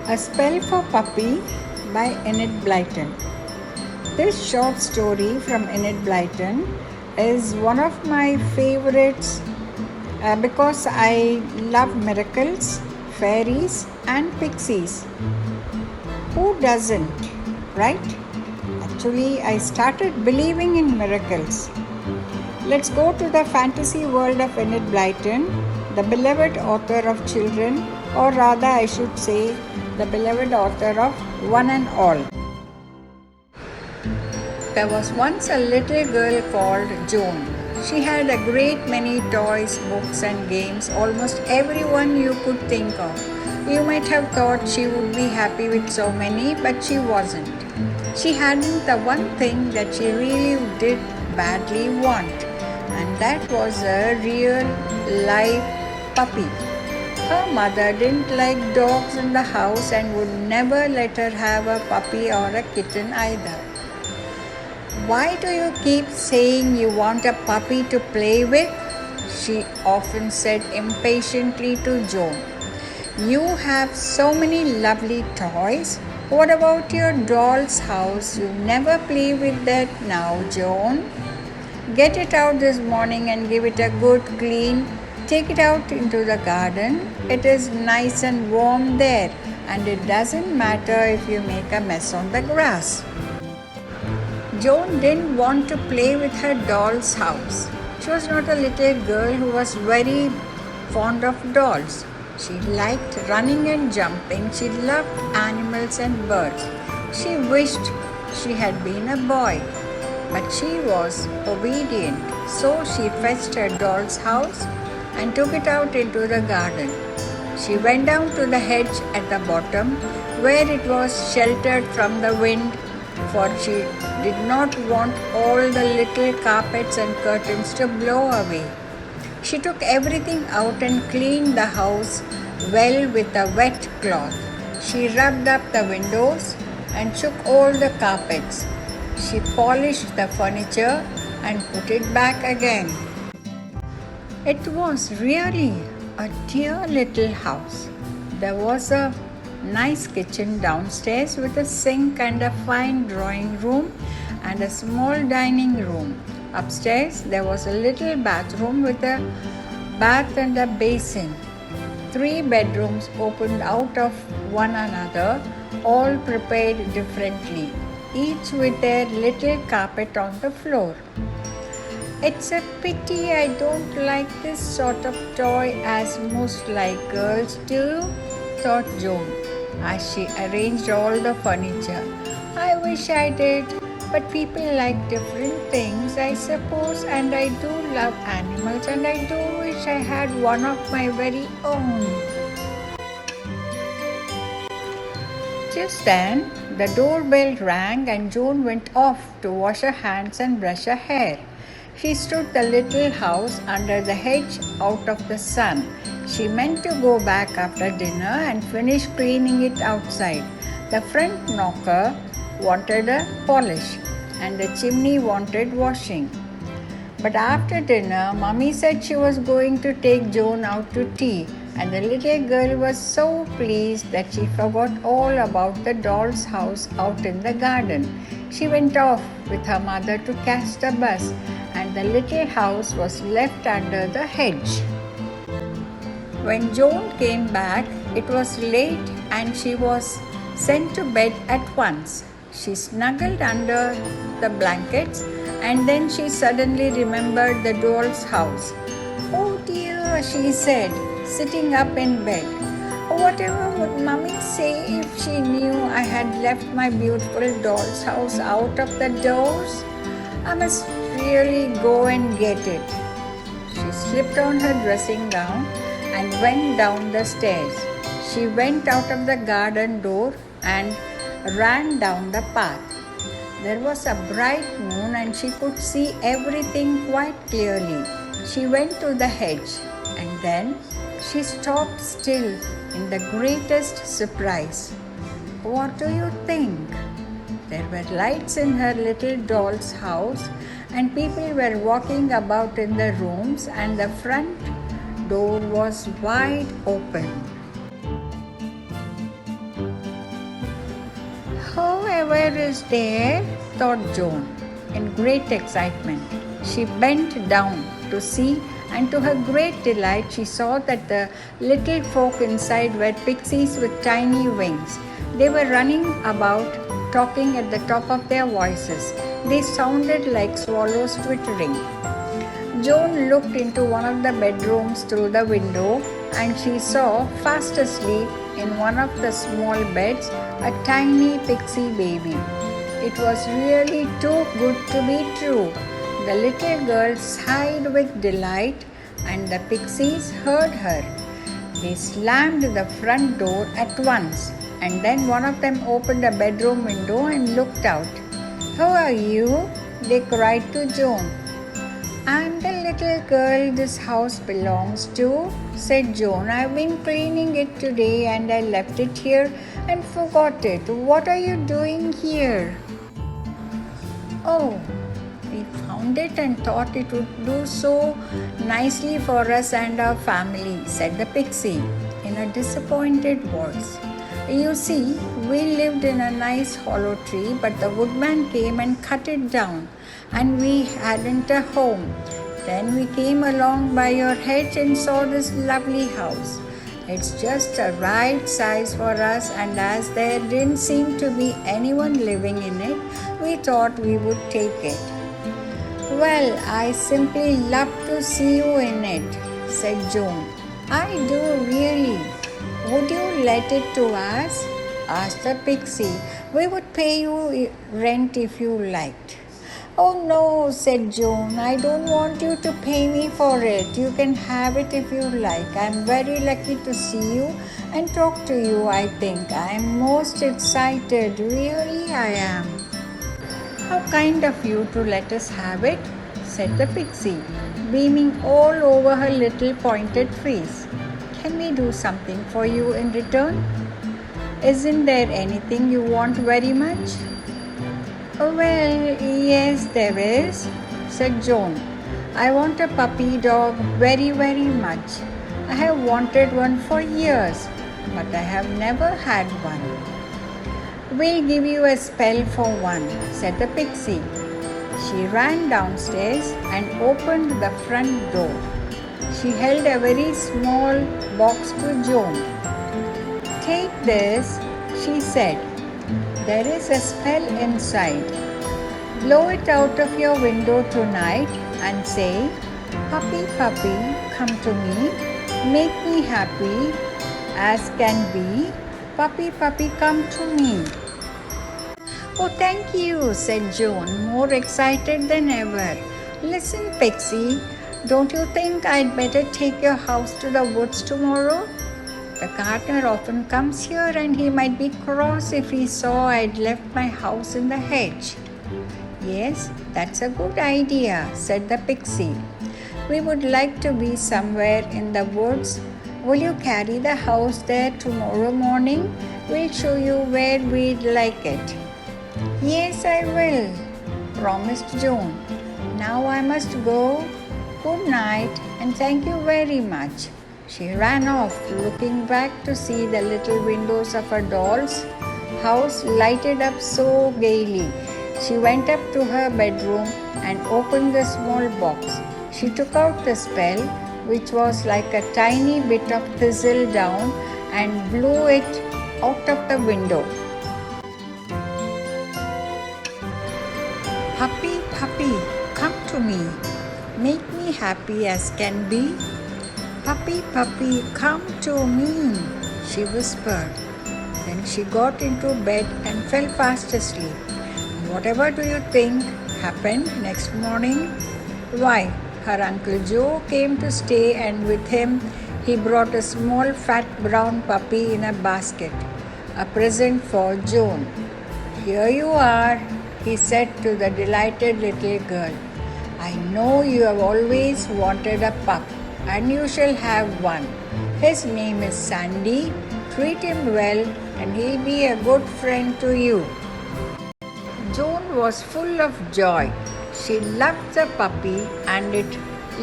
A Spell for Puppy by Enid Blyton. This short story from Enid Blyton is one of my favorites because I love miracles, fairies, and pixies. Who doesn't, right? Actually, I started believing in miracles. Let's go to the fantasy world of Enid Blyton, the beloved author of children, or rather, I should say, the beloved author of one and all. There was once a little girl called Joan. She had a great many toys, books, and games, almost everyone you could think of. You might have thought she would be happy with so many, but she wasn't. She hadn't the one thing that she really did badly want, and that was a real live puppy. Her mother didn't like dogs in the house and would never let her have a puppy or a kitten either. "Why do you keep saying you want a puppy to play with?" she often said impatiently to Joan. "You have so many lovely toys. What about your doll's house? You never play with that now, Joan. Get it out this morning and give it a good clean. Take it out into the garden. It is nice and warm there, and it doesn't matter if you make a mess on the grass." Joan didn't want to play with her doll's house. She was not a little girl who was very fond of dolls. She liked running and jumping. She loved animals and birds. She wished she had been a boy, but she was obedient. So she fetched her doll's house and took it out into the garden. She went down to the hedge at the bottom, where it was sheltered from the wind, for she did not want all the little carpets and curtains to blow away. She took everything out and cleaned the house well with a wet cloth. She rubbed up the windows and shook all the carpets. She polished the furniture and put it back again. It was really a dear little house. There was a nice kitchen downstairs with a sink and a fine drawing room and a small dining room. Upstairs there was a little bathroom with a bath and a basin. 3 bedrooms opened out of one another, all prepared differently, each with their little carpet on the floor. "It's a pity I don't like this sort of toy as most like girls do," thought Joan as she arranged all the furniture. "I wish I did, but people like different things, I suppose, and I do love animals, and I do wish I had one of my very own." Just then, the doorbell rang and Joan went off to wash her hands and brush her hair. She stood the little house under the hedge out of the sun. She meant to go back after dinner and finish cleaning it outside. The front knocker wanted a polish and the chimney wanted washing. But after dinner, Mummy said she was going to take Joan out to tea, and the little girl was so pleased that she forgot all about the doll's house out in the garden. She went off with her mother to catch the bus, and the little house was left under the hedge. When Joan came back, it was late and she was sent to bed at once. She snuggled under the blankets and then she suddenly remembered the doll's house. "Oh dear," she said, sitting up in bed. "Whatever would Mummy say if she knew I had left my beautiful doll's house out of the doors? I must really go and get it." She slipped on her dressing gown and went down the stairs. She went out of the garden door and ran down the path. There was a bright moon and she could see everything quite clearly. She went to the hedge and then she stopped still in the greatest surprise. What do you think? There were lights in her little doll's house and people were walking about in the rooms and the front door was wide open. where is there? Thought Joan, in great excitement. She bent down to see, and to her great delight, she saw that the little folk inside were pixies with tiny wings. They were running about, talking at the top of their voices. They sounded like swallows twittering. Joan looked into one of the bedrooms through the window, and she saw, fast asleep in one of the small beds, a tiny pixie baby. It was really too good to be true. The little girl sighed with delight, and the pixies heard her. They slammed the front door at once, and then one of them opened a bedroom window and looked out. "Who are you?" they cried to Joan. "I'm the little girl this house belongs to," said Joan. "I've been cleaning it today and I left it here and forgot it. What are you doing here?" "Oh, we found it and thought it would do so nicely for us and our family," said the pixie in a disappointed voice. "You see, we lived in a nice hollow tree, but the woodman came and cut it down, and we hadn't a home. Then we came along by your hedge and saw this lovely house. It's just the right size for us, and as there didn't seem to be anyone living in it, we thought we would take it." "Well, I simply love to see you in it," said Joan. "I do really. Would you let it to us?" asked the pixie. "We would pay you rent if you liked." "Oh no," said Joan. "I don't want you to pay me for it. You can have it if you like. I'm very lucky to see you and talk to you, I think. I'm most excited. Really, I am." "How kind of you to let us have it," said the pixie, beaming all over her little pointed face. "Can we do something for you in return? Isn't there anything you want very much?" "Oh, well, yes, there is," said Joan. "I want a puppy dog very, very much. I have wanted one for years, but I have never had one." "We'll give you a spell for one," said the pixie. She ran downstairs and opened the front door. She held a very small box to Joan. "Take this," she said. "There is a spell inside. Blow it out of your window tonight and say, 'Puppy, puppy, come to me. Make me happy as can be. Puppy, puppy, come to me.'" "Oh, thank you," said Joan, more excited than ever. "Listen, Pixie, don't you think I'd better take your house to the woods tomorrow? The gardener often comes here, and he might be cross if he saw I'd left my house in the hedge." "Yes, that's a good idea," said the pixie. "We would like to be somewhere in the woods. Will you carry the house there tomorrow morning? We'll show you where we'd like it." "Yes, I will," promised Joan. "Now I must go. Good night, and thank you very much." She ran off, looking back to see the little windows of her doll's house lighted up so gaily. She went up to her bedroom and opened the small box. She took out the spell, which was like a tiny bit of thistle down, and blew it out of the window. "Puppy, puppy, come to me. Make me happy as can be. Puppy, puppy, come to me," she whispered. Then she got into bed and fell fast asleep. Whatever do you think happened next morning? Why, her Uncle Joe came to stay, and with him he brought a small fat brown puppy in a basket, a present for Joan. "Here you are," he said to the delighted little girl. "I know you have always wanted a pup, and you shall have one. His name is Sandy. Treat him well, and he'll be a good friend to you." Joan was full of joy. She loved the puppy, and it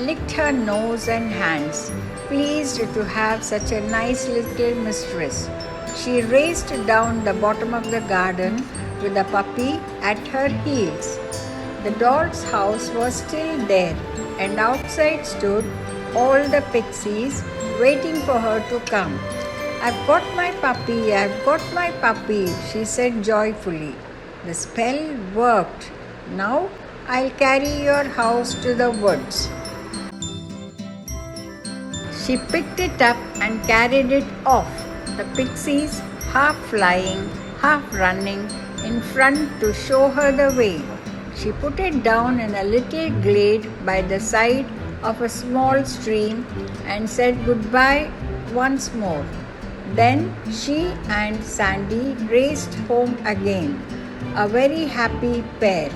licked her nose and hands, pleased to have such a nice little mistress. She raced down the bottom of the garden with a puppy at her heels. The doll's house was still there, and outside stood all the pixies waiting for her to come. "I've got my puppy, I've got my puppy," she said joyfully. "The spell worked. Now I'll carry your house to the woods." She picked it up and carried it off, the pixies half flying, half running in front to show her the way. She put it down in a little glade by the side of a small stream and said goodbye once more. Then she and Sandy raced home again, a very happy pair.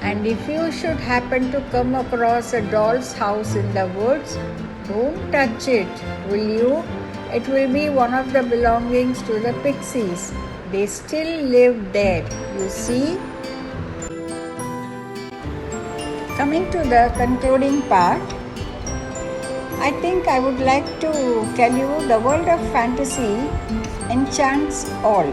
And if you should happen to come across a doll's house in the woods, don't touch it, will you? It will be one of the belongings to the pixies. They still live there, you see. Coming to the concluding part, I think I would like to tell you the world of fantasy enchants all.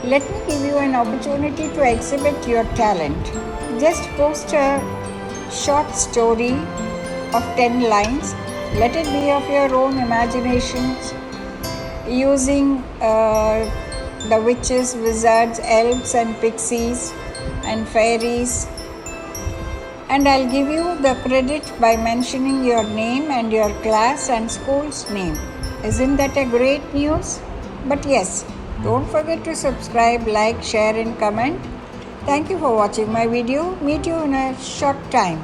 Let me give you an opportunity to exhibit your talent. Just post a short story of 10 lines. Let it be of your own imaginations, using the witches, wizards, elves and pixies and fairies. And I'll give you the credit by mentioning your name and your class and school's name. Isn't that a great news? But yes, don't forget to subscribe, like, share and comment. Thank you for watching my video. Meet you in a short time.